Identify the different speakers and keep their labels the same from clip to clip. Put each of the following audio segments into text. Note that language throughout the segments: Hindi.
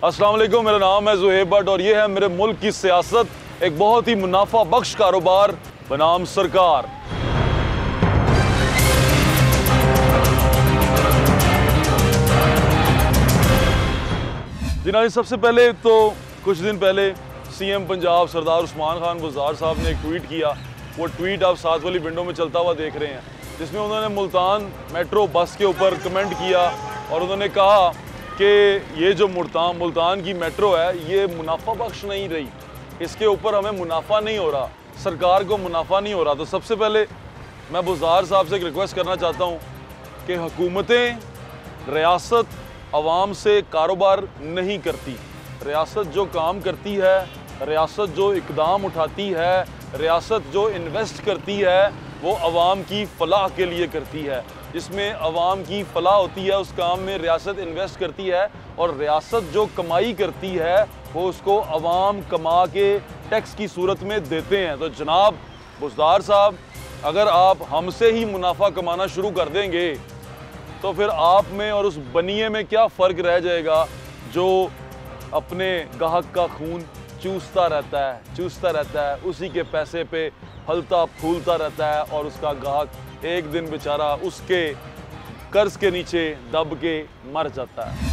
Speaker 1: अस्सलाम वालेकुम, मेरा नाम है ज़ुहैब भट्ट और ये है मेरे मुल्क की सियासत, एक बहुत ही मुनाफा बख्श कारोबार बनाम सरकार। जी सबसे पहले तो कुछ दिन पहले सीएम पंजाब सरदार उस्मान खान बुज़दार साहब ने एक ट्वीट किया। वो ट्वीट आप साथ वाली विंडो में चलता हुआ देख रहे हैं, जिसमें उन्होंने मुल्तान मेट्रो बस के ऊपर कमेंट किया और उन्होंने कहा कि ये जो मुल्तान की मेट्रो है ये मुनाफा बख्श नहीं रही, इसके ऊपर हमें मुनाफा नहीं हो रहा, सरकार को मुनाफा नहीं हो रहा। तो सबसे पहले मैं बुज़दार साहब से एक रिक्वेस्ट करना चाहता हूँ कि हुकूमतें, रियासत आवाम से कारोबार नहीं करती। रियासत जो काम करती है, रियासत जो इक़दाम उठाती है, रियासत जो इन्वेस्ट करती है, वो आवाम की फ़लाह के लिए करती है। जिसमें आवाम की फ़लाह होती है उस काम में रियासत इन्वेस्ट करती है, और रियासत जो कमाई करती है वो उसको आवाम कमा के टैक्स की सूरत में देते हैं। तो जनाब बुज़दार साहब, अगर आप हमसे ही मुनाफा कमाना शुरू कर देंगे तो फिर आप में और उस बनिए में क्या फ़र्क रह जाएगा जो अपने गाहक का खून चूसता रहता है, उसी के पैसे पे फलता फूलता रहता है, और उसका गाहक एक दिन बेचारा उसके कर्ज के नीचे दब के मर जाता है।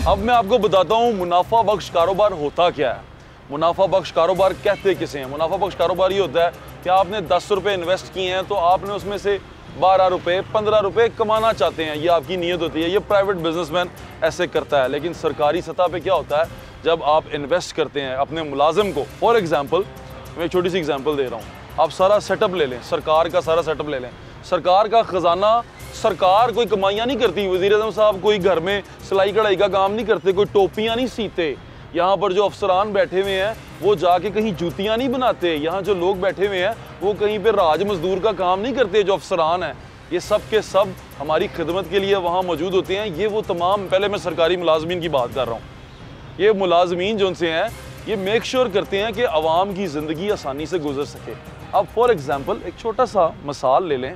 Speaker 1: अब मैं आपको बताता हूं मुनाफा बख्श कारोबार होता क्या है। मुनाफा बख्श कारोबार कहते किसे हैं? मुनाफा बख्श कारोबार ये होता है कि आपने 10 रुपये इन्वेस्ट किए हैं तो आपने उसमें से 12 रुपये 15 रुपये कमाना चाहते हैं, ये आपकी नीयत होती है। ये प्राइवेट बिजनेसमैन ऐसे करता है। लेकिन सरकारी सतह पे क्या होता है, जब आप इन्वेस्ट करते हैं अपने मुलाजिम को, फॉर एग्जांपल मैं एक छोटी सी एग्जांपल दे रहा हूँ, आप सारा सेटअप ले लें, सरकार का सारा सेटअप ले लें, सरकार का ख़जाना, सरकार कोई कमाइयाँ नहीं करती। वज़ीर-ए-आज़म साहब कोई घर में सिलाई कढ़ाई का काम नहीं करते, कोई टोपियाँ नहीं सीते। यहाँ पर जो अफसरान बैठे हुए हैं वो जाके कहीं जूतियाँ नहीं बनाते। यहाँ जो लोग बैठे हुए हैं वो कहीं पे राज मजदूर का काम नहीं करते। जो अफसरान हैं ये सब के सब हमारी खिदमत के लिए वहाँ मौजूद होते हैं। ये वो तमाम, पहले मैं सरकारी मुलाजमीन की बात कर रहा हूँ, ये मुलाजमीन जो उनसे हैं ये मेक श्योर करते हैं कि आवाम की ज़िंदगी आसानी से गुजर सके। अब फॉर एग्ज़ाम्पल एक छोटा सा मिसाल ले लें,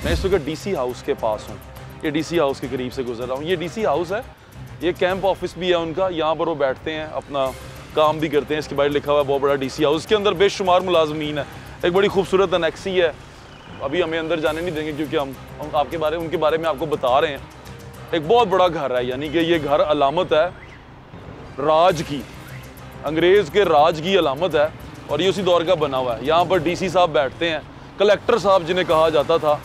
Speaker 1: मैं इस वक्त DC हाउस के पास हूँ, ये DC हाउस के करीब से गुजर रहा हूँ। ये DC हाउस है, ये कैंप ऑफिस भी है उनका, यहाँ पर वो बैठते हैं, अपना काम भी करते हैं। इसके बाहर लिखा हुआ है बहुत बड़ा DC हाउस, के अंदर बेशुमार मुलाजमीन है। एक बड़ी खूबसूरत अनेक्सी है, अभी हमें अंदर जाने नहीं देंगे क्योंकि हम उनके बारे में आपको बता रहे हैं। एक बहुत बड़ा घर है, यानी कि ये घर अलामत है राज की, अंग्रेज़ के राज की अलामत है, और ये उसी दौर का बना हुआ है। यहाँ पर DC साहब बैठते हैं, कलेक्टर साहब जिन्हें कहा जाता था,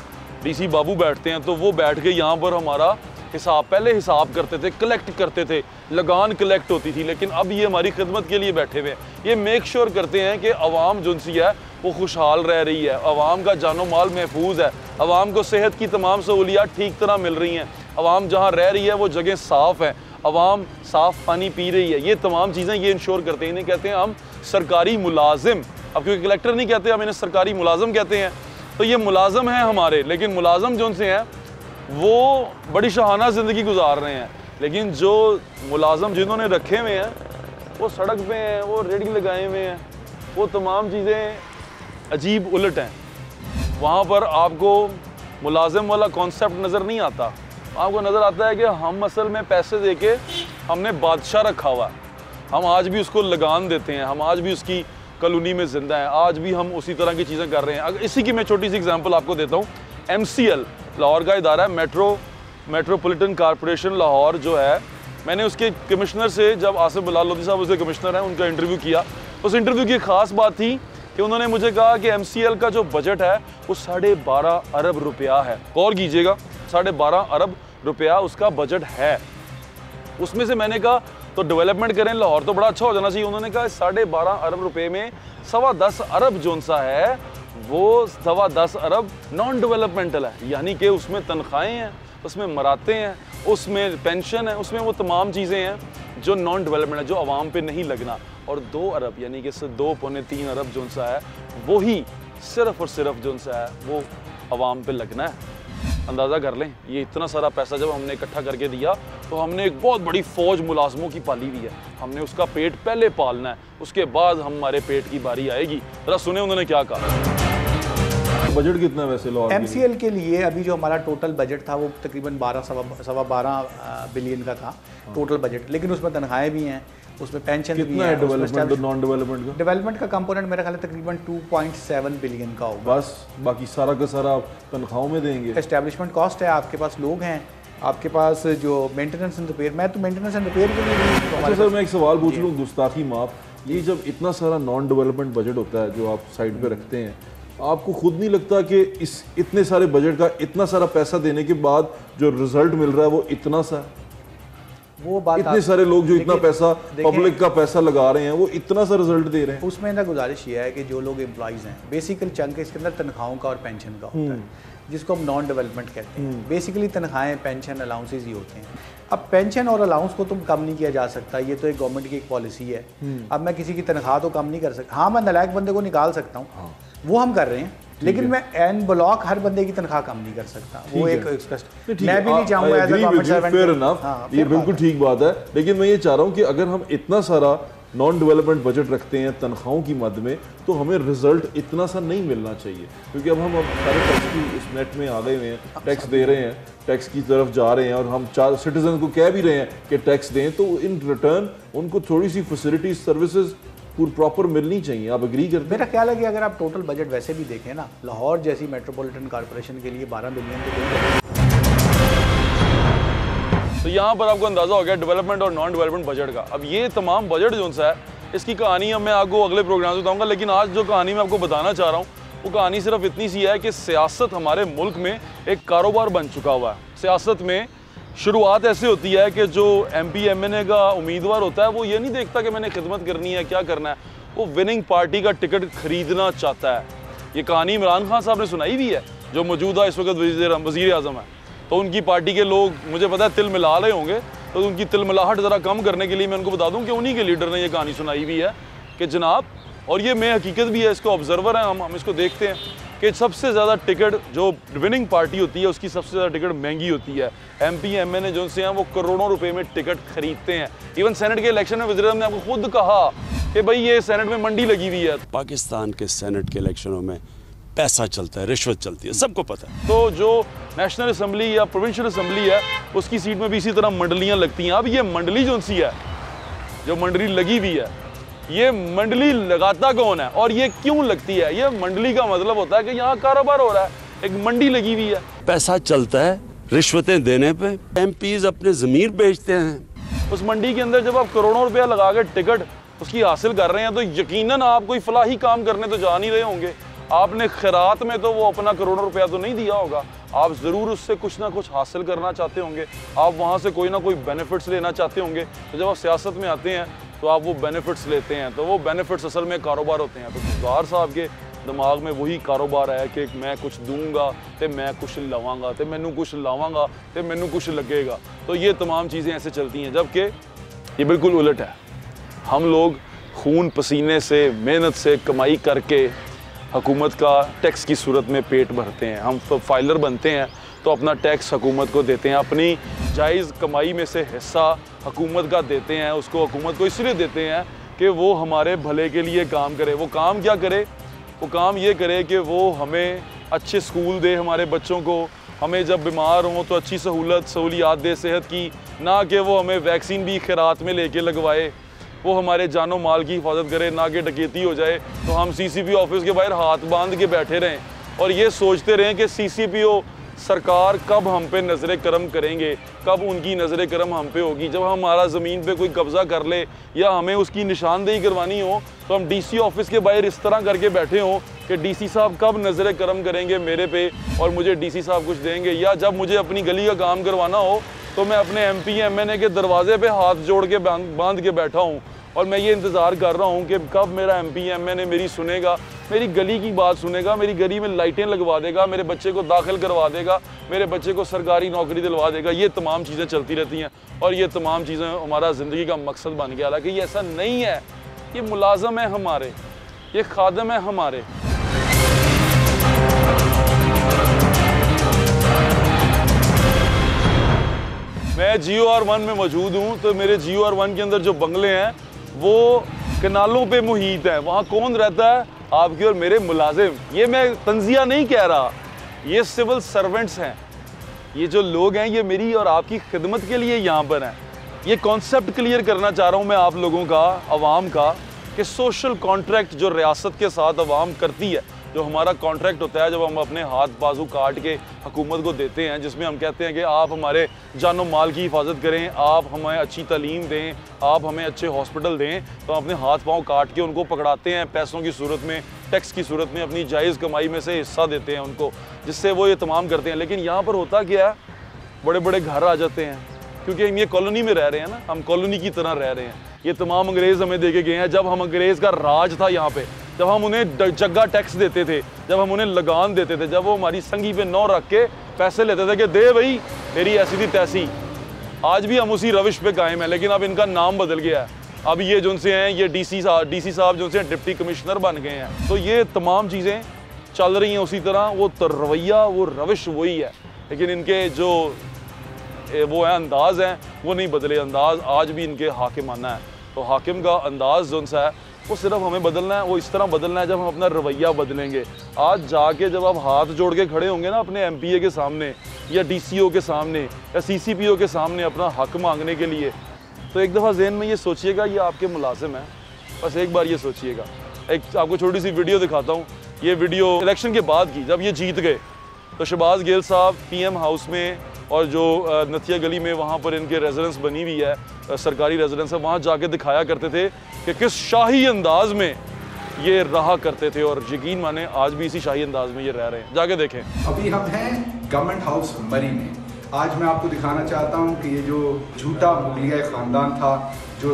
Speaker 1: DC बाबू बैठते हैं। तो वो बैठ के यहाँ पर हमारा पहले हिसाब करते थे, कलेक्ट करते थे, लगान कलेक्ट होती थी। लेकिन अब ये हमारी खिदमत के लिए बैठे हुए हैं। ये मेक श्योर करते हैं कि अवाम जो सी है वो खुशहाल रह रही है, अवाम का जानो माल महफूज है, अवाम को सेहत की तमाम सहूलियात ठीक तरह मिल रही हैं, अवाम जहाँ रह रही है वो जगह साफ़ है, अवाम साफ़ पानी पी रही है। ये तमाम चीज़ें ये इंश्योर करते हैं। इन्हें कहते हैं हम सरकारी मुलाजिम। अब क्योंकि कलेक्टर नहीं कहते, हम इन्हें सरकारी मुलाजिम कहते हैं। तो ये मुलाजिम हैं हमारे, लेकिन मुलाजिम जो उनसे हैं वो बड़ी शहाना ज़िंदगी गुजार रहे हैं। लेकिन जो मुलाजिम जिन्होंने रखे हुए हैं वो सड़क पे हैं, वो रेडी लगाए हुए हैं, वो तमाम चीज़ें अजीब उलट हैं। वहाँ पर आपको मुलाजिम वाला कॉन्सेप्ट नज़र नहीं आता। आपको नज़र आता है कि हम असल में पैसे दे के हमने बादशाह रखा हुआ है, हम आज भी उसको लगान देते हैं, हम आज भी उसकी कॉलोनी में ज़िंदा हैं, आज भी हम उसी तरह की चीज़ें कर रहे हैं। अगर इसी की मैं छोटी सी एग्जांपल आपको देता हूँ। MCL लाहौर का इदारा है, मेट्रोपॉलिटन कॉरपोरेशन लाहौर जो है, मैंने उसके कमिश्नर से, जब आसिफ बिलाल लोधी साहब उसके कमिश्नर हैं, उनका इंटरव्यू किया। उस इंटरव्यू की ख़ास बात थी कि उन्होंने मुझे कहा कि MCL का जो बजट है वो 12.5 अरब रुपया है। गौर कीजिएगा, 12.5 अरब रुपया उसका बजट है। उसमें से मैंने कहा तो डेवलपमेंट करें, लाहौर तो बड़ा अच्छा हो जाना चाहिए। उन्होंने कहा 12.5 अरब रुपये में 10.25 अरब जो सा है वो 10.25 अरब नॉन डेवलपमेंटल है, यानी कि उसमें तनख्वाहें हैं, उसमें मराते हैं, उसमें पेंशन है, उसमें वो तमाम चीज़ें हैं जो नॉन डेवलपमेंट है, जो आवाम पे नहीं लगना। और 2 अरब यानी कि 2.3 अरब जो सा है वही सिर्फ़ और सिर्फ जो सा है वो आवाम पे लगना है। अंदाज़ा कर लें, ये इतना सारा पैसा जब हमने इकट्ठा करके दिया तो हमने एक बहुत बड़ी फ़ौज मुलाजमों की पाली हुई है। हमने उसका पेट पहले पालना है, उसके बाद हमारे पेट की बारी आएगी। ज़रा सुने उन्होंने क्या कहा।
Speaker 2: बजट कितना है वैसे लाहौर
Speaker 3: MCL के लिए अभी जो हमारा टोटल बजट था वो तकरीबन 12 बिलियन का था टोटल बजट, लेकिन उसमें तनख्वाहें भी हैं, उसमें पेंशन भी है।
Speaker 2: डेवलपमेंट और नॉन डेवलपमेंट का
Speaker 3: डेवलपमेंट का कंपोनेंट मेरा ख्याल है तकरीबन 2.7 बिलियन का होगा।
Speaker 2: बस बाकी सारा का सारा आप तनख्वाहों में देंगे।
Speaker 3: एस्टैब्लिशमेंट कॉस्ट है, आपके पास लोग हैं, आपके पास जो मेंटेनेंस एंड रिपेयर, मैं तो मेंटेनेंस एंड रिपेयर के लिए
Speaker 2: अच्छा सर मैं एक सवाल पूछ लूँ, गुस्ताखी माफ, ये जब इतना सारा नॉन डेवलपमेंट बजट होता है जो आप साइड पे रखते हैं, आपको खुद नहीं लगता कि इस इतने सारे बजट का इतना सारा पैसा देने के बाद जो रिजल्ट मिल रहा है वो इतना सा,
Speaker 3: वो बात
Speaker 2: इतने सारे लोग जो इतना पैसा पब्लिक का पैसा लगा रहे हैं वो इतना सा रिजल्ट दे रहे हैं?
Speaker 3: उसमें ना गुजारिश ये है कि जो लोग एम्प्लॉइज़ हैं, बेसिकल चंक इसके अंदर तनख्वाहों का और पेंशन का होता है, जिसको हम नॉन डेवलपमेंट कहते हैं। बेसिकली तनख्वाहें, पेंशन, अलाउंसेज ही होते हैं। अब पेंशन और अलाउंस को तुम कम नहीं किया जा सकता, ये तो एक गवर्नमेंट की एक पॉलिसी है। अब मैं किसी की तनख्वाह तो कम नहीं कर सकता, हाँ मैं नालायक बंदे को निकाल सकता हूँ, वो हम कर रहे हैं, लेकिन मैं एन ब्लॉक हर बंदे की तनख्वाह कम नहीं कर सकता। वो एक मैं भी नहीं चाहूँगा एज अ गवर्नमेंट सर्वेंट।
Speaker 2: ये बिल्कुल ठीक बात है, लेकिन मैं ये चाह रहा हूँ कि अगर हम इतना सारा नॉन डेवलपमेंट बजट रखते हैं तनख्वाहों की मद में, तो हमें रिजल्ट इतना सा नहीं मिलना चाहिए, क्योंकि अब हम सारे टैक्स की इस नेट में आ गए हुए हैं, टैक्स दे रहे हैं, टैक्स की तरफ जा रहे हैं, और हम चार सिटीजन को कह भी रहे हैं कि टैक्स दें, तो इन रिटर्न उनको थोड़ी सी फैसिलिटीज सर्विसेज पूरी प्रॉपर मिलनी चाहिए। आप एग्री करते हैं?
Speaker 3: मेरा ख्याल है कि अगर आप टोटल बजट वैसे भी देखें ना, लाहौर जैसी मेट्रोपॉलिटन कॉर्पोरेशन के लिए 12 बिलियन
Speaker 1: तो यहाँ पर आपको अंदाजा हो गया डेवलपमेंट और नॉन डेवलपमेंट बजट का। अब ये तमाम बजट जो सा है इसकी कहानी अब मैं आपको अगले प्रोग्राम में बताऊंगा, लेकिन आज जो कहानी मैं आपको बताना चाह रहा हूँ वो कहानी सिर्फ इतनी सी है कि सियासत हमारे मुल्क में एक कारोबार बन चुका हुआ है। सियासत में शुरुआत ऐसे होती है कि जो MP MNA का उम्मीदवार होता है वो ये नहीं देखता कि मैंने खिदमत करनी है, क्या करना है, वो विनिंग पार्टी का टिकट खरीदना चाहता है। ये कहानी इमरान खान साहब ने सुनाई भी है, जो मौजूदा इस वक्त वज़ीर आज़म है। तो उनकी पार्टी के लोग मुझे पता है तिल मिला रहे होंगे, तो उनकी तिलमिलाहट ज़रा कम करने के लिए मैं उनको बता दूं कि उन्हीं के लीडर ने ये कहानी सुनाई भी है कि जनाब, और ये मैं हकीकत भी है, इसको ऑब्जर्वर हैं हम इसको देखते हैं कि सबसे ज़्यादा टिकट जो विनिंग पार्टी होती है उसकी सबसे ज़्यादा टिकट महंगी होती है। MP MNA जो से हैं वो करोड़ों रुपए में टिकट खरीदते हैं। इवन सेनेट के इलेक्शन में वज़ीर आज़म ने आपको खुद कहा कि भाई ये सेनेट में मंडी लगी हुई है।
Speaker 4: पाकिस्तान के सेनेट के इलेक्शनों में पैसा चलता है, रिश्वत चलती है, सबको पता है।
Speaker 1: तो जो नेशनल असम्बली या प्रोविंशियल असम्बली है उसकी सीट में भी इसी तरह मंडलियाँ लगती हैं। अब ये मंडली जो सी है, जो मंडली लगी हुई है, ये मंडली लगाता कौन है और ये क्यों लगती है? ये मंडली का मतलब होता है कि यहाँ कारोबार हो रहा है, एक मंडी लगी हुई है,
Speaker 4: पैसा चलता है रिश्वतें देने पे। MPs अपने ज़मीर बेचते हैं।
Speaker 1: उस मंडी के अंदर जब आप करोड़ों रुपया लगा के टिकट उसकी हासिल कर रहे हैं तो यकीनन आप कोई फलाही काम करने तो जा नहीं रहे होंगे। आपने खैरात में तो वो अपना करोड़ों रुपया तो नहीं दिया होगा, आप ज़रूर उससे कुछ ना कुछ हासिल करना चाहते होंगे, आप वहाँ से कोई ना कोई बेनिफिट्स लेना चाहते होंगे। तो जब आप सियासत में आते हैं तो आप वो बेनिफिट्स लेते हैं, तो वो बेनिफिट्स असल में कारोबार होते हैं। तो सरदार साहब के दिमाग में वही कारोबार है कि मैं कुछ दूंगा तो मैं कुछ लवांगा, तो मैनू कुछ लावांगा तो मैनू कुछ लगेगा। तो ये तमाम चीज़ें ऐसे चलती हैं, जबकि ये बिल्कुल उलट है। हम लोग खून पसीने से, मेहनत से कमाई करके हुकूमत का टैक्स की सूरत में पेट भरते हैं। हम तो फाइलर बनते हैं तो अपना टैक्स हुकूमत को देते हैं, अपनी जायज़ कमाई में से हिस्सा हुकूमत का देते हैं। उसको हुकूमत को इसलिए देते हैं कि वो हमारे भले के लिए काम करे। वो काम क्या करे? वो काम ये करे कि वो हमें अच्छे स्कूल दे, हमारे बच्चों को, हमें जब बीमार हों तो अच्छी सहूलियात दे सेहत की, ना कि वो हमें वैक्सीन भी खैरात में लेके लगवाए। वो हमारे जानो माल की हिफाजत करे, ना कि डकैती हो जाए तो हम CCP ऑफिस के बाहर हाथ बांध के बैठे रहें और ये सोचते रहें कि CCPO सरकार कब हम पे नज़र करम करेंगे, कब उनकी नज़र करम हम पे होगी। जब हमारा ज़मीन पे कोई कब्ज़ा कर ले या हमें उसकी निशानदेही करवानी हो तो हम DC ऑफिस के बाहर इस तरह करके बैठे हों कि DC साहब कब नज़र करम करेंगे मेरे पे और मुझे DC साहब कुछ देंगे। या जब मुझे अपनी गली का काम करवाना हो तो मैं अपने MP MNA के दरवाजे पे हाथ जोड़ के बांध के बैठा हूँ और मैं ये इंतज़ार कर रहा हूँ कि कब मेरा MP MNA मेरी सुनेगा, मेरी गली की बात सुनेगा, मेरी गली में लाइटें लगवा देगा, मेरे बच्चे को दाखिल करवा देगा, मेरे बच्चे को सरकारी नौकरी दिलवा देगा। ये तमाम चीज़ें चलती रहती हैं और ये तमाम चीज़ें हमारा ज़िंदगी का मकसद बन गया। हालांकि ये ऐसा नहीं है, ये मुलाजम है हमारे, ये खादम है हमारे। मैं GOR1 में मौजूद हूँ, तो मेरे GOR1 के अंदर जो बंगले हैं वो कनालों पे मुहित है। वहाँ कौन रहता है? आपके और मेरे मुलाजिम, ये मैं तंजिया नहीं कह रहा, ये सिविल सर्वेंट्स हैं, ये जो लोग हैं ये मेरी और आपकी खिदमत के लिए यहाँ पर हैं। ये कॉन्सेप्ट क्लियर करना चाह रहा हूँ मैं आप लोगों का, अवाम का, कि सोशल कॉन्ट्रैक्ट जो रियासत के साथ अवाम करती है, जो हमारा कॉन्ट्रैक्ट होता है जब हम अपने हाथ बाजू काट के हुकूमत को देते हैं, जिसमें हम कहते हैं कि आप हमारे जानो माल की हिफाजत करें, आप हमें अच्छी तालीम दें, आप हमें अच्छे हॉस्पिटल दें, तो हम अपने हाथ पाँव काट के उनको पकड़ाते हैं, पैसों की सूरत में, टैक्स की सूरत में, अपनी जायज़ कमाई में से हिस्सा देते हैं उनको, जिससे वो ये तमाम करते हैं। लेकिन यहाँ पर होता क्या है, बड़े बड़े घर आ जाते हैं, क्योंकि हम ये कॉलोनी में रह रहे हैं ना, हम कॉलोनी की तरह रह रहे हैं। ये तमाम अंग्रेज़ हमें दे के गए हैं। जब हम अंग्रेज़ का राज था यहाँ पे, जब हम उन्हें जगह टैक्स देते थे, जब हम उन्हें लगान देते थे, जब वो हमारी संगी पे नौ रख के पैसे लेते थे कि दे भाई तेरी ऐसी थी तैसी, आज भी हम उसी रविश पे कायम है। लेकिन अब इनका नाम बदल गया है, अब ये जो से हैं ये डीसी साहब जो से डिप्टी कमिश्नर बन गए हैं। तो ये तमाम चीज़ें चल रही हैं उसी तरह, वो रवैया, वो रविश वही है, लेकिन इनके जो वो है अंदाज़ हैं वो नहीं बदले। अंदाज़ आज भी इनके हाकिमाना है। तो हाकिम का अंदाज़ जो सा है वो सिर्फ हमें बदलना है, वो इस तरह बदलना है जब हम अपना रवैया बदलेंगे। आज जाके जब आप हाथ जोड़ के खड़े होंगे ना अपने MPA के सामने या DCO के सामने या CCPO के सामने अपना हक मांगने के लिए, तो एक दफ़ा ज़हन में ये सोचिएगा ये आपके मुलाजिम हैं। बस एक बार ये सोचिएगा। एक आपको छोटी सी वीडियो दिखाता हूँ। ये वीडियो इलेक्शन के बाद की, जब ये जीत गए तो शहबाज गिल साहब PM हाउस में और जो नथिया गली में वहाँ पर इनके रेजिडेंस बनी हुई है, सरकारी रेजिडेंस है, वहाँ जाके दिखाया करते थे कि किस शाही अंदाज में ये रहा करते थे, और यकीन माने आज भी इसी शाही अंदाज में ये रह रहे हैं। जाके देखें।
Speaker 5: अभी हम हैं गवर्नमेंट हाउस मरी में। आज मैं आपको दिखाना चाहता हूँ कि ये जो झूठा मुगलिया ख़ानदान था, जो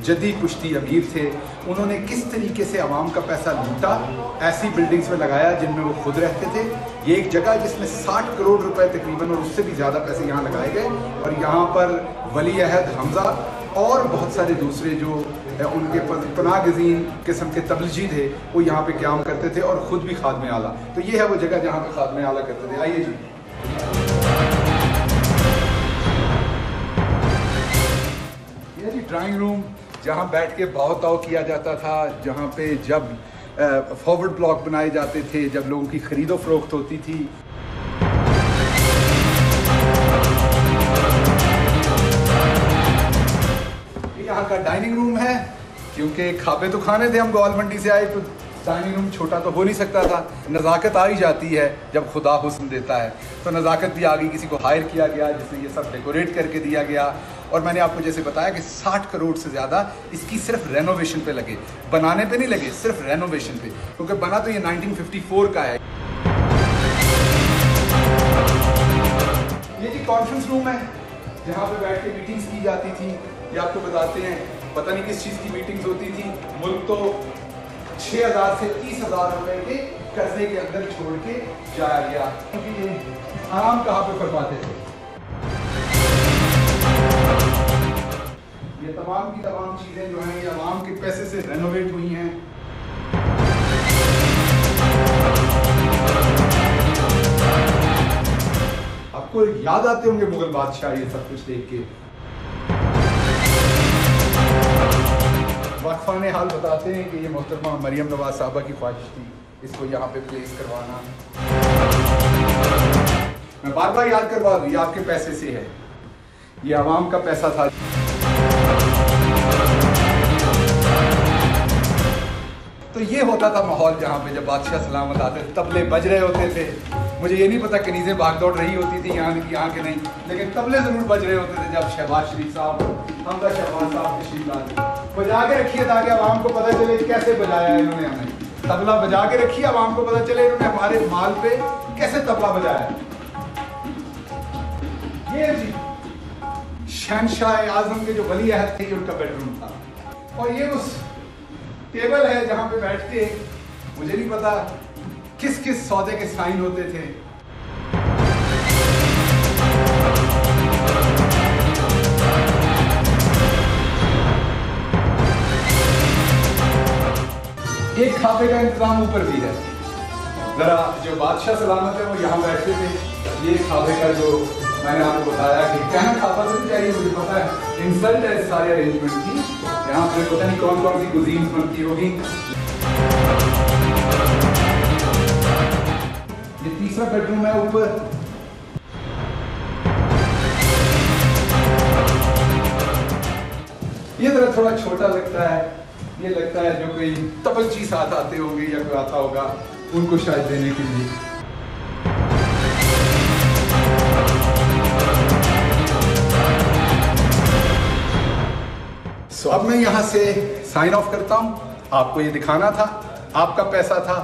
Speaker 5: जदी पुश्ती अमीर थे, उन्होंने किस तरीके से आवाम का पैसा लूटा, ऐसी बिल्डिंग्स में लगाया जिनमें वो खुद रहते थे। ये एक जगह जिसमें 60 करोड़ रुपए तकरीबन और उससे भी ज़्यादा पैसे यहाँ लगाए गए, और यहाँ पर वली अहद हमज़ा और बहुत सारे दूसरे जो उनके पनाह गज़ीन किस्म के तबलीगी थे वो यहाँ पे क़याम करते थे और ख़ुद भी खादमे आला। तो ये है वो जगह जहाँ पे खादमे आला करते थे। आइए जी। ये जी ड्राइंग रूम, जहाँ बैठ के भाव ताव किया जाता था, जहाँ पे जब फॉरवर्ड ब्लॉक बनाए जाते थे, जब लोगों की खरीदो फरोख्त होती थी। यहाँ का डाइनिंग रूम है, क्योंकि खाबे तो खाने थे, हम ग्वाल मंडी से आए तो डाइनिंग रूम छोटा तो हो नहीं सकता था। नज़ाकत आ ही जाती है जब खुदा हुस्न देता है, तो नज़ाकत भी आ गई। किसी को हायर किया गया जिसने ये सब डेकोरेट करके दिया गया, और मैंने आपको जैसे बताया कि 60 करोड़ से ज़्यादा इसकी सिर्फ रेनोवेशन पे लगे, बनाने पे नहीं लगे, सिर्फ रेनोवेशन पे, क्योंकि बना तो ये 1954 का है। ये जी कॉन्फ्रेंस रूम है, जहाँ पे बैठ के मीटिंग्स की जाती थी। ये आपको बताते हैं, पता नहीं किस चीज़ की मीटिंग्स होती थी। मुल्क तो 6,000 से 30,000 रुपए के कर्जे के अंदर छोड़ के जाया गया, क्योंकि ये आराम कहाँ पे फरमाते थे। ये तमाम की तमाम चीज़ें जो हैं ये आवाम के पैसे से रेनोवेट हुई हैं। आपको याद आते होंगे मुगल बादशाह ये सब कुछ देख के। वाक़फ़ाने हाल बताते हैं कि ये मोहतरमा मरियम नवाज साहबा की ख्वाहिश थी इसको यहाँ पे प्लेस करवाना। मैं बार बार याद करवा दूँ, ये आपके पैसे से है, ये आवाम का पैसा था। तो ये होता था माहौल जहाँ पे जब बादशाह सलामत आते, तबले बज रहे होते थे। मुझे ये नहीं पता कनीज़ें भाग दौड़ रही होती थी यहाँ के नहीं, लेकिन तबले ज़रूर बज रहे होते थे जब शहबाज शरीफ साहब, हमजा शहबाज साहब तशरीफ लाते। बजा के रखिए ताकि आवाम को पता चले कैसे बजाया है इन्होंने हमें। तबला बजा के रखिए, आवाम को पता चले इन्होंने हमारे माल पे कैसे तबला बजाया। ये जी शहनशाह आजम के जो वली अहद थे, उनका बेडरूम था, और ये उस टेबल है जहाँ पे बैठ के मुझे नहीं पता किस किस सौदे के साइन होते थे। एक खाते का इंतजाम ऊपर भी है, जरा जो बादशाह सलामत है वो यहाँ बैठते थे। ये खाते का जो मैंने आपको बताया कि कहना खाता तो नहीं चाहिए, मुझे पता है इंसल्ट है इस सारे अरेंजमेंट की। यहाँ पे पता नहीं कौन कौन सी कुजीन्स बनती होगी। बेडरूम है ऊपर। ये जरा थोड़ा छोटा लगता है, ये लगता है जो कोई तबलची साथ आते होंगे या कोई आता होगा उनको शायद देने के लिए। अब मैं यहाँ से साइन ऑफ करता हूँ। आपको ये दिखाना था, आपका पैसा था,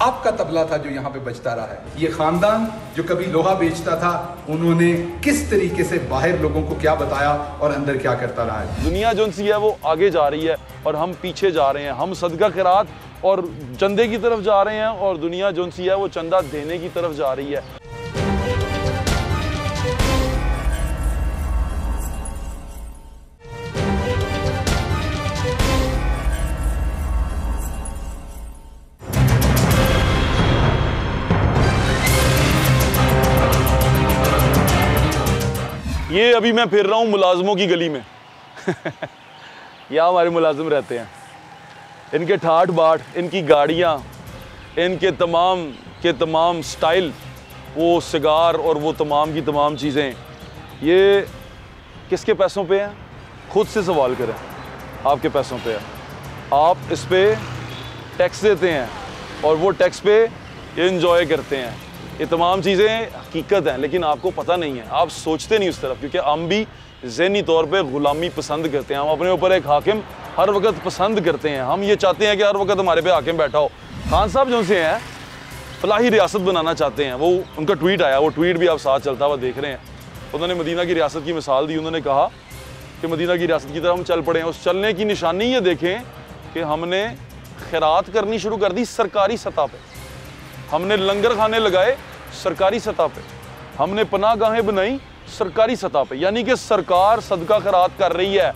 Speaker 5: आपका तबला था जो यहाँ पे बजता रहा है। ये खानदान जो कभी लोहा बेचता था, उन्होंने किस तरीके से बाहर लोगों को क्या बताया और अंदर क्या करता रहा है।
Speaker 1: दुनिया जो सी है वो आगे जा रही है और हम पीछे जा रहे हैं। हम सदका खैरात और चंदे की तरफ जा रहे हैं और दुनिया जो सी है वो चंदा देने की तरफ जा रही है। ये अभी मैं फिर रहा हूँ मुलाजमों की गली में यहाँ हमारे मुलाजिम रहते हैं। इनके ठाट बाट, इनकी गाड़ियाँ, इनके तमाम स्टाइल, वो सिगार और वो तमाम की तमाम चीज़ें, ये किसके पैसों पे हैं? खुद से सवाल करें। आपके पैसों पे है, आप इस पे टैक्स देते हैं और वो टैक्स पे एंजॉय करते हैं। ये तमाम चीज़ें हकीकत हैं, लेकिन आपको पता नहीं है, आप सोचते नहीं उस तरफ, क्योंकि हम भी ज़हनी तौर पे ग़ुलामी पसंद करते हैं। हम अपने ऊपर एक हाकिम हर वक्त पसंद करते हैं। हम ये चाहते हैं कि हर वक्त हमारे पे हाकिम बैठा हो। खान साहब जो से हैं फलाही रियासत बनाना चाहते हैं। वो उनका ट्वीट आया, वो ट्वीट भी आप साथ चलता हुआ देख रहे हैं। उन्होंने मदीना की रियासत की मिसाल दी। उन्होंने कहा कि मदीना की रियासत की तरफ हम चल पड़े हैं। उस चलने की निशानी ये देखें कि हमने खैरात करनी शुरू कर दी सरकारी सतह पे। हमने लंगर खाने लगाए सरकारी सतह पे, हमने पनाहगाहें बनाई सरकारी सतह पे। यानी कि सरकार सदका खैरात कर रही है,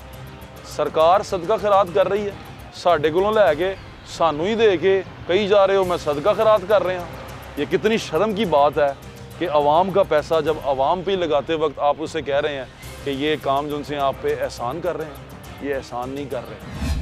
Speaker 1: सरकार सदका खैरात कर रही है। साढ़े कोलों लैके सानू ही दे के कही जा रहे हो मैं सदका खैरात कर रहे हैं। ये कितनी शर्म की बात है कि अवाम का पैसा जब अवाम पे लगाते वक्त आप उससे कह रहे हैं कि ये काम जो से आप पे एहसान कर रहे हैं। ये एहसान नहीं कर रहे।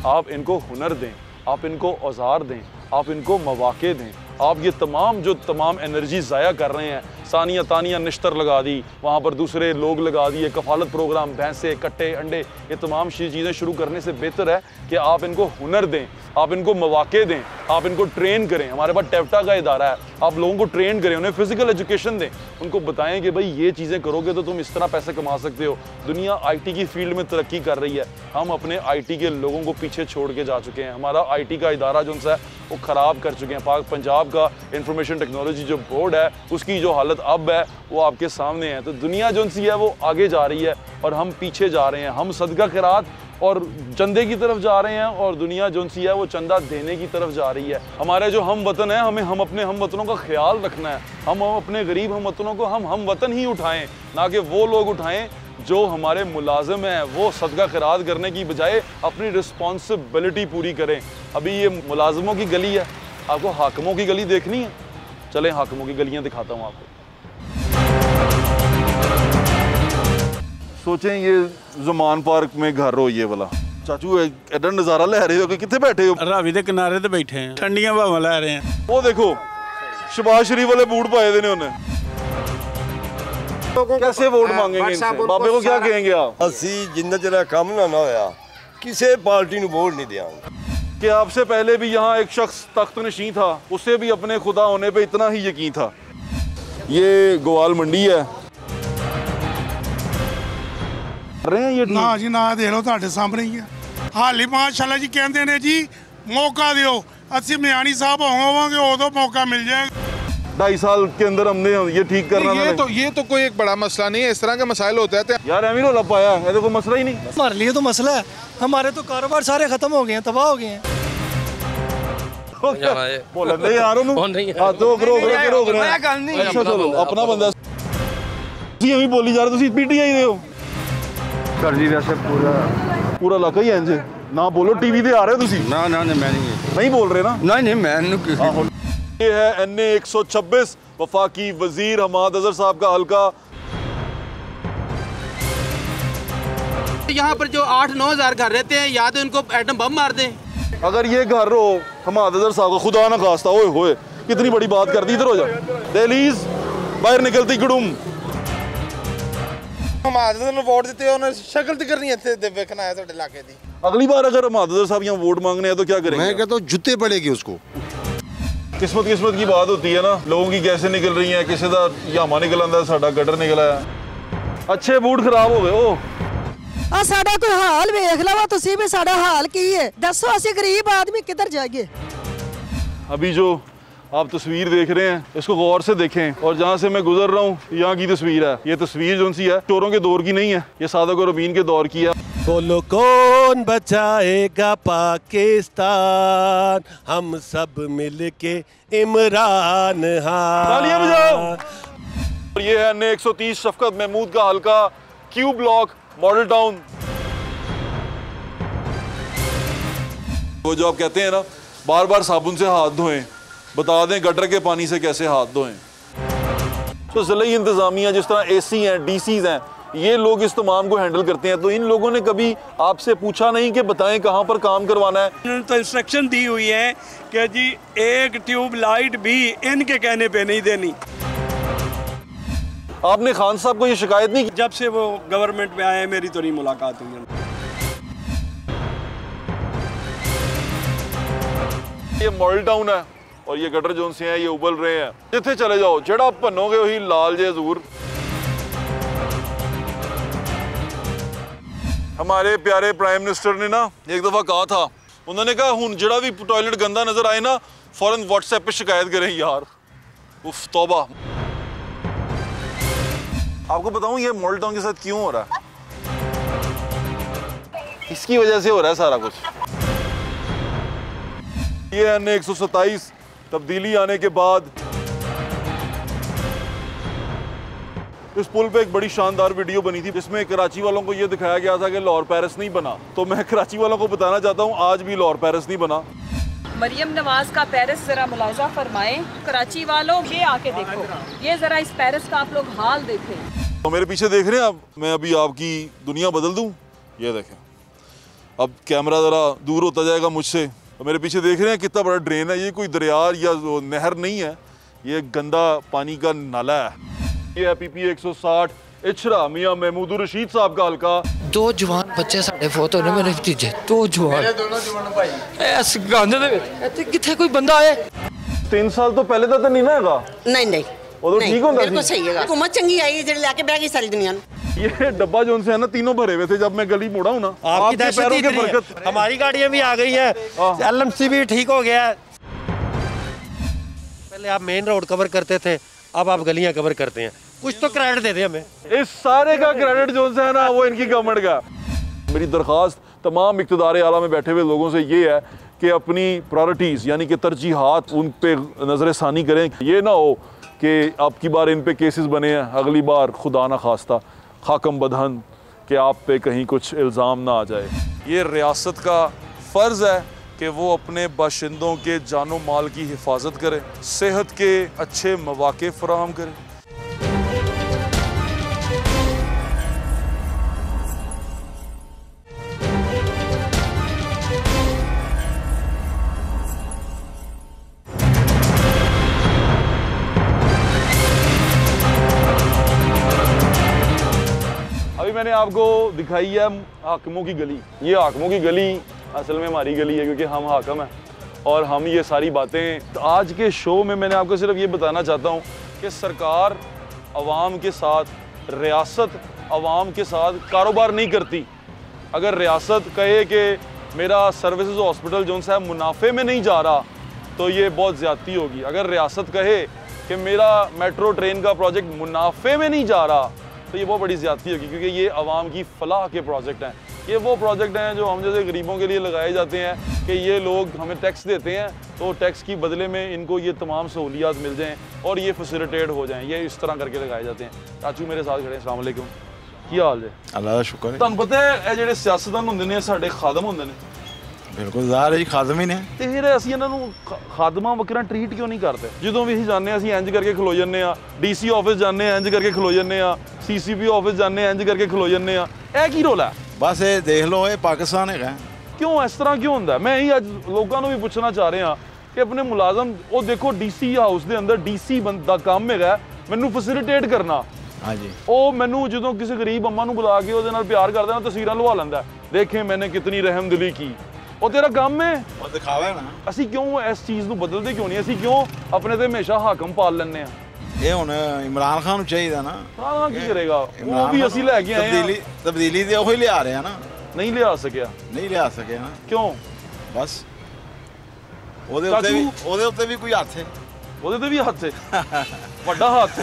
Speaker 1: आप इनको हुनर दें, आप इनको औजार दें, आप इनको मौके दें। आप ये तमाम एनर्जी ज़ाया कर रहे हैं। सानिया तानिया निश्तर लगा दी, वहाँ पर दूसरे लोग लगा दिए, कफालत प्रोग्राम, भैंसे, कट्टे, अंडे, ये तमाम चीज़ें शुरू करने से बेहतर है कि आप इनको हुनर दें, आप इनको मौके दें, आप इनको ट्रेन करें। हमारे पास टेप्टा का इदारा है, आप लोगों को ट्रेन करें, उन्हें फिजिकल एजुकेशन दें, उनको बताएं कि भाई ये चीज़ें करोगे तो तुम इस तरह पैसे कमा सकते हो। दुनिया IT की फील्ड में तरक्की कर रही है, हम अपने IT के लोगों को पीछे छोड़ के जा चुके हैं। हमारा IT का इदारा जो है वो ख़राब कर चुके हैं। पंजाब का इंफॉर्मेशन टेक्नोलॉजी जो बोर्ड है उसकी जो हालत अब है वो आपके सामने है। तो दुनिया जो सी है वो आगे जा रही है और हम पीछे जा रहे हैं। हम सदका खैरात और चंदे की तरफ जा रहे हैं और दुनिया जो सी है वो चंदा देने की तरफ जा रही है। हमारे जो हम वतन है, हम अपने हम वतनों का ख्याल रखना है। हम अपने गरीब हम वतनों को हम वतन ही उठाएं, ना कि वो लोग उठाएं जो हमारे मुलाजिम हैं। वो सदका खैरात करने की बजाय अपनी रिस्पॉन्सिबिलिटी पूरी करें। अभी ये मुलाजिमों की गली है, आपको हाकिमों की गली देखनी है? चलें हाकिमों की गलियां दिखाता हूँ आपको। सोचें ये ज़मान पार्क में घर हो ये वाला। चाचू एडा नज़ारा ले रहे हो कि कितने बैठे हो?
Speaker 6: रावी के किनारे ते बैठे हैं, ठंडियां हवावां ले रहे हैं।
Speaker 1: वो देखो शहबाज शरीफ वाले बूट पाए देने उन्हें। कैसे वोट मांगेंगे इनसे? बाबे को क्या कहेंगे आप?
Speaker 7: ਅਸੀਂ ਜਿੰਨਾ ਚਿਰ ਕੰਮ ਨਾ ਹੋਇਆ ਕਿਸੇ पार्टी ਨੂੰ वोट नहीं देंगे।
Speaker 1: कि आपसे पहले भी यहाँ एक शख्स तख्त नशीं था, उसे भी अपने खुदा होने पे इतना ही यकीन था। ये गोवाल मंडी है। रहे हैं ये
Speaker 8: ना जी ना, देख लो ਤੁਹਾਡੇ ਸਾਹਮਣੇ ही है। हाली माशाल्लाह जी कहते ने जी मौका दियो, ਅਸੀਂ मियानी साहब होवांगे उदों मौका मिल जाएगा।
Speaker 1: 2.5 साल के अंदर हमने ये ठीक करना।
Speaker 9: ये तो कोई एक बड़ा मसला नहीं है, इस तरह के मसाइल होते हैं यार।
Speaker 1: अमीर हो पाया है तो कोई मसला ही नहीं।
Speaker 10: हमारे लिए तो मसला है, हमारे तो कारोबार सारे खत्म हो गए हैं, तबाह हो गए हैं।
Speaker 1: बोल नहीं यार रोक रहे। अच्छा चलो अपना बंदा ਤੁਸੀਂ ਬੋਲੀ ਜਾ ਰਹੇ, ਤੁਸੀਂ PTI ਦੇ ਹੋ
Speaker 11: सर जी? वैसे
Speaker 1: पूरा इलाका ही इंज ना बोलो। टीवी पे आ रहे हो ਤੁਸੀਂ?
Speaker 11: ना मैं
Speaker 1: नहीं बोल रहे ना?
Speaker 11: नहीं मैं
Speaker 1: ये है NA 126 वफाकी वजीर हमाद अजहर साहब का हल्का।
Speaker 12: यहाँ पर जो 8-9 हज़ार घर रहते हैं, या तो इनको एटम बम मार दें।
Speaker 1: अगर ये घर हो हमाद अजहर साहब का, खुदा ना खास्ता, ओए होए कितनी बड़ी बात कर दी। इधर हो जा। दहलीज बाहर निकलती गुड़ुम।
Speaker 9: हम आदत ने वोट दिते उन्हें शक्ल तो करनी है इत्थे देखना है ਤੁਹਾਡੇ इलाके दी।
Speaker 1: अगली बार अगर हम आदत साहब यहाँ वोट मांगने हैं तो क्या करेंगे?
Speaker 13: मैं कहता हूँ जूते पड़ेगी उसको।
Speaker 1: किस्मत की बात होती है ना, लोगों की कैसे निकल रही है, किसी का यामा निकल आंदा, साडा गटर निकल आया। अच्छे बूट खराब हो गए। ओ
Speaker 14: आ साडा कोई हाल वेख लो तुसी भी, साडा हाल की है दसो, असि गरीब आदमी किधर जाइए।
Speaker 1: अभी जो आप तस्वीर देख रहे हैं इसको गौर से देखें, और जहाँ से मैं गुजर रहा हूँ यहाँ की तस्वीर है। ये तस्वीर जो सी है चोरों के दौर की नहीं है, ये सादक और रबीन के दौर की है।
Speaker 15: बोलो कौन बचाएगा पाकिस्तान, हम सब मिलके इमरान
Speaker 1: तालियां बजाओ। और ये है NA 130 शफकत महमूद का हल्का क्यू ब्लॉक मॉडल टाउन। वो जो आप कहते हैं ना बार बार साबुन से हाथ धोएं, बता दें गटर के पानी से कैसे हाथ धोएं। तो ज़िले इंतज़ामिया जिस तरह AC हैं, DCs हैं, ये लोग इस तमाम को हैंडल करते हैं। तो इन लोगों ने कभी आपसे पूछा नहीं कि बताएं कहाँ पर काम करवाना है?
Speaker 6: उन्होंने तो इंस्ट्रक्शन दी हुई है कि जी एक ट्यूब लाइट भी इनके कहने पे नहीं देनी।
Speaker 1: आपने खान साहब को ये शिकायत नहीं की?
Speaker 6: जब से वो गवर्नमेंट में आए मेरी तो नहीं मुलाकात हुई।
Speaker 1: ये मॉडल टाउन है और ये गटर जोन से हैं, ये उबल रहे हैं। जिथे चले जाओ जेड़ा भन्नोगे वही लाल जे हजूर। हमारे प्यारे प्राइम मिनिस्टर ने ना एक दफ़ा कहा था, उन्होंने कहा हुन जड़ा भी टॉयलेट गंदा नजर आए ना फौरन व्हाट्सएप पे शिकायत करें। यार उफ तौबा। आपको बताऊं ये मॉडल टाउन के साथ क्यों हो रहा है? इसकी वजह से हो रहा है सारा कुछ। ये है NA 127 तब्दीली आने के बाद इस पुल पे एक बड़ी शानदार वीडियो बनी थी जिसमें कराची वालों को ये दिखाया गया था कि लाहौर पेरिस नहीं बना। तो मैं कराची वालों को बताना चाहता हूँ आज भी लाहौर पेरिस नहीं बना।
Speaker 16: मरियम नवाज का पेरिस जरा मुलाजा फरमाएं। कराची वालों ये आके देखो, ये जरा इस पेरिस का आप लोग हाल देखें।
Speaker 1: तो मेरे पीछे देख रहे हैं आप, मैं अभी आपकी दुनिया बदल दूं। ये देखें, अब कैमरा ज़रा दूर होता जाएगा मुझसे। तो मेरे पीछे देख रहे हैं कितना बड़ा ड्रेन है। ये कोई दरिया या नहर नहीं है, ये गंदा पानी का नाला है। ये है PP 160 इचरा मियां महमूद रशीद साहब का हल्का।
Speaker 17: दो जवान बच्चे साडे फोत होने मेरे भतीजे, दो जवान दोनों जवान भाई इस गंद दे विच इत्थे किथे कोई बंदा आए
Speaker 1: 3 साल तो पहले तो नहीं ना हैगा।
Speaker 18: नहीं
Speaker 1: वो तो ठीक होता
Speaker 18: बिल्कुल सही है। हुकूमत चंगी आई जेड़े लेके बैठ गई सारी दुनिया।
Speaker 1: ये डब्बा जोन से है ना तीनों भरे हुए थे जब मैं गली मोड़ा हूं ना।
Speaker 15: आपकी दहशत ही इतनी है। हमारी गाड़ियां भी आ गई हैं, LMC भी ठीक हो गया है। पहले आप मेन रोड कवर करते थे, अब आप गलियां कवर करते हैं। कुछ तो क्रेडिट दे दे हमें।
Speaker 1: इस सारे का क्रेडिट जो है ना वो इनकी गवर्नमेंट का। मेरी दरख्वास्त तमाम इक़्तिदार आला में बैठे हुए लोगों से ये है कि अपनी प्रायोरिटीज़ यानी कि तरजीहात उन पे नज़र सानी करें। ये ना हो कि आपकी बार इन पे केसेस बने हैं, अगली बार खुदा ना खास्ता खाकम बदहन कि आप पे कहीं कुछ इल्ज़ाम ना आ जाए। ये रियासत का फ़र्ज़ है कि वो अपने बाशिंदों के जानो माल की हिफाजत करे, सेहत के अच्छे मौक़े फराहम करे। अभी मैंने आपको दिखाई है हाकिमों की गली। ये हाकिमों की गली असल में हमारी गली है क्योंकि हम हाकिम हैं और हम ये सारी बातें। तो आज के शो में मैंने आपको सिर्फ ये बताना चाहता हूँ कि सरकार अवाम के साथ, रियासत अवाम के साथ कारोबार नहीं करती। अगर रियासत कहे कि मेरा सर्विसेज हॉस्पिटल जो है मुनाफे में नहीं जा रहा तो ये बहुत ज़्यादती होगी। अगर रियासत कहे कि मेरा मेट्रो ट्रेन का प्रोजेक्ट मुनाफे में नहीं जा रहा तो ये बहुत बड़ी ज़्यादती होगी, क्योंकि ये आवाम की फलाह के प्रोजेक्ट हैं। ये वो प्रोजेक्ट हैं जो हम जैसे गरीबों के लिए लगाए जाते हैं कि ये लोग हमें टैक्स देते हैं तो टैक्स की बदले में इनको ये तमाम सहूलियात मिल जाएँ और ये फैसिलिटेट हो जाएँ। ये इस तरह करके लगाए जाते हैं। चाचू मेरे साथ खड़े हैं, अस्सलाम वालेकुम, की हाल है?
Speaker 11: अल्लाह का शुक्र है।
Speaker 1: तुहानू पता है ये ਜਿਹੜੇ ਸਿਆਸਤਦਾਨ ਹੁੰਦੇ ਨੇ ਸਾਡੇ ਖਾਦਮ ਹੁੰਦੇ ਨੇ।
Speaker 11: बिल्कुल ਜ਼ਾਹਰ ਹੈ ਜੀ ਖਾਦਮ ਹੀ ਨੇ।
Speaker 1: ਤੇ ਫਿਰ ਅਸੀਂ ਇਹਨਾਂ ਨੂੰ ਖਾਦਮਾਂ ਵਕਰਾਂ ਟ੍ਰੀਟ ਕਿਉਂ ਨਹੀਂ ਕਰਦੇ? ਜਦੋਂ ਵੀ ਅਸੀਂ ਜਾਂਦੇ ਆ ਅਸੀਂ ਇੰਜ ਕਰਕੇ ਖਲੋ ਜੰਨੇ ਆ, DC ਆਫਿਸ ਜਾਂਦੇ ਆ ਇੰਜ ਕਰਕੇ ਖਲੋ ਜੰਨੇ ਆ, CCP ਆਫਿਸ ਜਾਂਦੇ ਆ ਇੰਜ ਕਰਕੇ ਖਲੋ ਜੰਨੇ ਆ। ਇਹ ਕੀ ਰੋਲ ਹੈ?
Speaker 11: ਬਸ ਇਹ ਦੇਖ ਲਓ ਇਹ ਪਾਕਿਸਤਾਨ ਹੈਗਾ।
Speaker 1: ਕਿਉਂ ਇਸ ਤਰ੍ਹਾਂ ਕਿਉਂ ਹੁੰਦਾ? ਮੈਂ ਇਹੀ ਅੱਜ ਲੋਕਾਂ ਨੂੰ ਵੀ ਪੁੱਛਣਾ ਚਾਹ ਰਿਹਾ ਕਿ ਆਪਣੇ ਮੁਲਾਜ਼ਮ ਉਹ ਦੇਖੋ DC ਹਾਊਸ ਦੇ ਅੰਦਰ DC ਦਾ ਕੰਮ ਹੈਗਾ ਮੈਨੂੰ ਫੈਸਿਲਿਟੇਟ ਕਰਨਾ।
Speaker 11: ਹਾਂਜੀ
Speaker 1: ਉਹ ਮੈਨੂੰ ਜਦੋਂ ਕਿਸੇ ਗਰੀਬ ਅੰਮਾ ਨੂੰ ਬੁਲਾ ਕੇ ਉਹਦੇ ਨਾਲ ਪਿਆਰ ਕਰਦਾ ਨਾ ਤਸਵੀਰਾਂ ਲਵਾ ਲੈਂਦਾ, ਦੇਖੇ ਮੈਨੇ ਕਿਤਨੀ ਰਹਿਮਦਿਲੀ ਕੀ। ਉਹ ਤੇਰਾ ਕੰਮ ਹੈ,
Speaker 11: ਉਹ ਦਿਖਾਵੇ ਨਾ।
Speaker 1: ਅਸੀਂ ਕਿਉਂ ਇਸ ਚੀਜ਼ ਨੂੰ ਬਦਲਦੇ ਕਿਉਂ ਨਹੀਂ? ਅਸੀਂ ਕਿਉਂ ਆਪਣੇ ਤੇ ਹਮੇਸ਼ਾ ਹਾਕਮ ਪਾਲ ਲੈਂਦੇ ਆ?
Speaker 11: ਇਹ ਹੁਣ ਇਮਰਾਨ ਖਾਨ ਨੂੰ ਚਾਹੀਦਾ ਨਾ।
Speaker 1: ਹਾਂ ਕੀ ਕਰੇਗਾ ਉਹ ਵੀ, ਅਸੀਂ ਲੈ ਕੇ ਆਏ ਆ
Speaker 11: ਤਬਦੀਲੀ ਤੇ ਉਹੀ ਲਿਆ ਰਿਹਾ ਨਾ।
Speaker 1: ਨਹੀਂ ਲਿਆ ਸਕਿਆ,
Speaker 11: ਨਹੀਂ ਲਿਆ ਸਕਿਆ ਨਾ।
Speaker 1: ਕਿਉਂ?
Speaker 11: ਬਸ ਉਹਦੇ ਉੱਤੇ ਵੀ ਕੋਈ ਹੱਥ ਹੈ,
Speaker 1: ਉਹਦੇ ਤੇ ਵੀ ਹੱਥ ਹੈ, ਵੱਡਾ ਹੱਥ।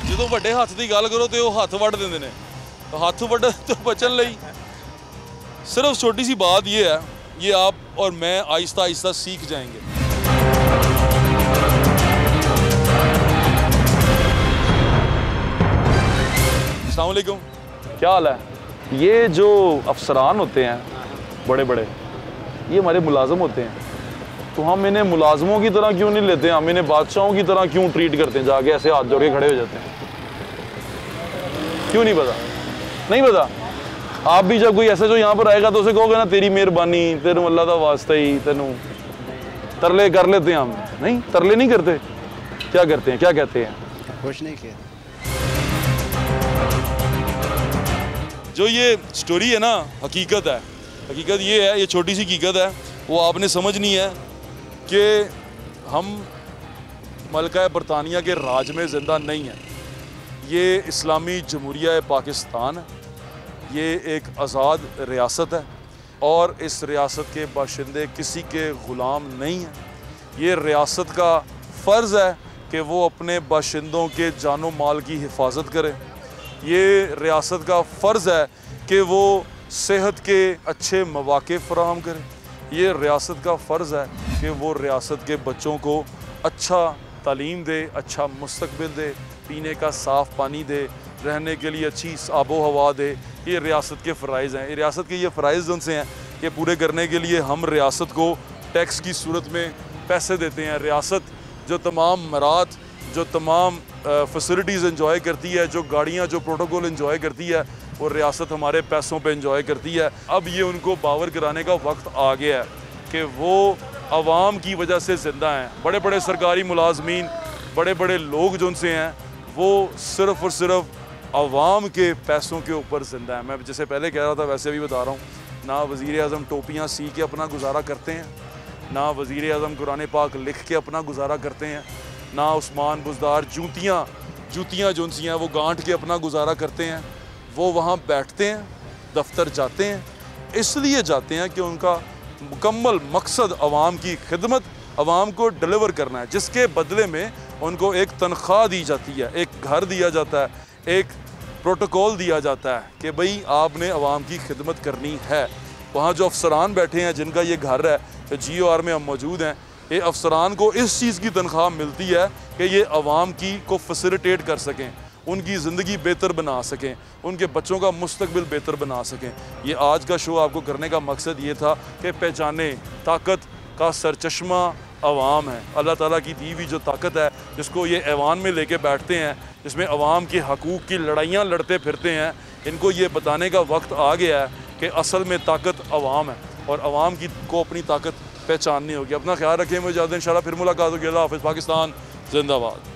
Speaker 1: ਜਦੋਂ ਵੱਡੇ ਹੱਥ ਦੀ ਗੱਲ ਕਰੋ ਤੇ ਉਹ ਹੱਥ ਵੱਢ ਦਿੰਦੇ ਨੇ। ਹੱਥ ਵੱਢਣ ਤੋਂ बचने ਲਈ सिर्फ छोटी सी बात ये है, ये आप और मैं आहिस्ता आहिस्ता सीख जाएंगे। अस्सलाम वालेकुम, क्या हाल है? ये जो अफसरान होते हैं बड़े बड़े, ये हमारे मुलाजम होते हैं, तो हम इन्हें मुलाजमों की तरह क्यों नहीं लेते? हम इन्हें बादशाहों की तरह क्यों ट्रीट करते हैं? जाके ऐसे हाथ जोड़ के खड़े हो जाते हैं, क्यों नहीं पता? नहीं पता? आप भी जब कोई ऐसे जो यहाँ पर आएगा तो उसे कहोगे ना तेरी मेहरबानी, तेरे अल्लाह का वास्ता ही, तेनू तरले कर लेते हैं हम। नहीं, तरले नहीं करते। क्या करते हैं? क्या कहते हैं?
Speaker 11: कुछ नहीं किया।
Speaker 1: जो ये स्टोरी है ना, हकीकत है। हकीकत ये है, ये छोटी सी हकीकत है, वो आपने समझनी है कि हम मलका बरतानिया के राज में ज़िंदा नहीं हैं। ये इस्लामी जमहूरिया पाकिस्तान है, ये एक आज़ाद रियासत है और इस रियासत के बाशिंदे किसी के ग़ुलाम नहीं हैं। ये रियासत का फ़र्ज़ है कि वो अपने बाशिंदों के जानो माल की हिफाजत करे। ये रियासत का फ़र्ज़ है कि वो सेहत के अच्छे मौक़े फ़राहम करे। ये रियासत का फ़र्ज़ है कि वो रियासत के बच्चों को अच्छा तालीम दे, अच्छा मुस्तक़बिल दे, पीने का साफ़ पानी दे, रहने के लिए अच्छी आबो हवा दे। ये रियासत के फ़राइज़ हैं। ये रियासत के ये फ़राइज़ उनसे हैं कि पूरे करने के लिए हम रियासत को टैक्स की सूरत में पैसे देते हैं। रियासत जो तमाम मरात, जो तमाम फैसिलिटीज़ इंजॉय करती है, जो गाड़ियाँ, जो प्रोटोकॉल इंजॉय करती है, वो रियासत हमारे पैसों पे इंजॉय करती है। अब ये उनको बावर कराने का वक्त आ गया है कि वो आवाम की वजह से ज़िंदा हैं। बड़े बड़े सरकारी मुलाजमीन, बड़े बड़े लोग जो उनसे हैं, वो सिर्फ़ और सिर्फ आवाम के पैसों के ऊपर ज़िंदा है। मैं जैसे पहले कह रहा था वैसे भी बता रहा हूँ, ना वज़ीर आज़म टोपियाँ सी के अपना गुजारा करते हैं, ना वज़ीर आज़म कुरान पाक लिख के अपना गुजारा करते हैं, ना उस्मान बुज़दार जूतियाँ जो उनसी हैं वो गांठ के अपना गुजारा करते हैं। वो वहाँ बैठते हैं, दफ्तर जाते हैं, इसलिए जाते हैं कि उनका मुकम्मल मकसद आवाम की खिदमत, आवाम को डिलीवर करना है, जिसके बदले में उनको एक तनख्वाह दी जाती है, एक घर दिया जाता है, एक प्रोटोकॉल दिया जाता है कि भाई आपने आवाम की खिदमत करनी है। वहाँ जो अफसरान बैठे हैं जिनका ये घर है, GOR में हम मौजूद हैं, ये अफसरान को इस चीज़ की तनख्वाह मिलती है कि ये आवाम की को फैसिलिटेट कर सकें, उनकी ज़िंदगी बेहतर बना सकें, उनके बच्चों का मुस्तकबिल बेहतर बना सकें। ये आज का शो आपको करने का मकसद ये था कि पहचाने ताकत का सरचश्मा अवाम है। अल्लाह ताला की दी हुई जो ताकत है, जिसको ये ऐवान में लेके बैठते हैं, जिसमें अवाम के हकूक़ की लड़ाइयाँ लड़ते फिरते हैं, इनको ये बताने का वक्त आ गया है कि असल में ताकत अवाम है और अवाम की को अपनी ताकत पहचाननी होगी। अपना ख्याल रखें, मुझे इंशाल्लाह फिर मुलाकात होगी। अल्लाह हाफ़िज़। पाकिस्तान जिंदाबाद।